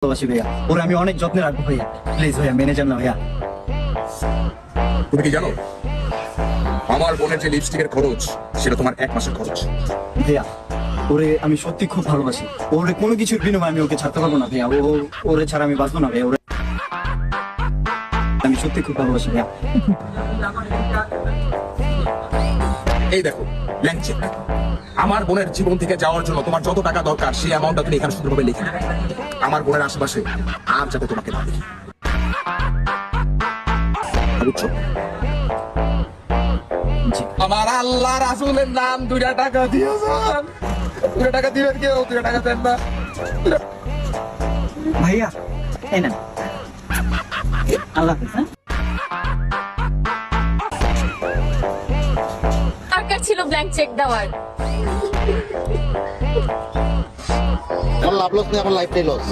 ভালোবাসি ভাইয়া, ওরে আমি অনেক যত্নে রাখবো ভাইয়া। প্লিজ ভাইয়া মেনে যান না ভাইয়া। তুমি কি জানো আমার বোনের যে লিপস্টিকের খরচ সেটা তোমার 1 মাসের খরচ। ভাইয়া ওরে আমি সত্যি খুব ভালোবাসি, ওরে কোনো কিছুর বিনিময়ে আমি ওকে ছাড়তে পারবো না ভাইয়া। ওরে ছাড়া আমি বাঁচবো না ভাইয়া। ওরে আমি সত্যি খুব ভালোবাসি ভাইয়া। এই দেখো ব্ল্যাঙ্ক চেক। আমার বোনের জীবন থেকে যাওয়ার জন্য তোমার যত টাকা দরকার সেই অ্যামাউন্টটা তুমি এখানে সুন্দরভাবে লিখে নাও। আমার বোনের আশেপাশে আর যাতে তোমাকে না দেখি, বুঝছো? জি। আমার আল্লাহ রাসূলের নাম 2 টাকা দিয়েছেন। 2 টাকা দিবেন কেউ? 2 টাকা দেন না। ভাইয়া এই না, আল্লাহ হাফেজ। হ্যাঁ দরকার ছিল ব্ল্যাঙ্ক চেক দেওয়ার। আমার লাভ লস নেই, আমার লাইফটাই লস।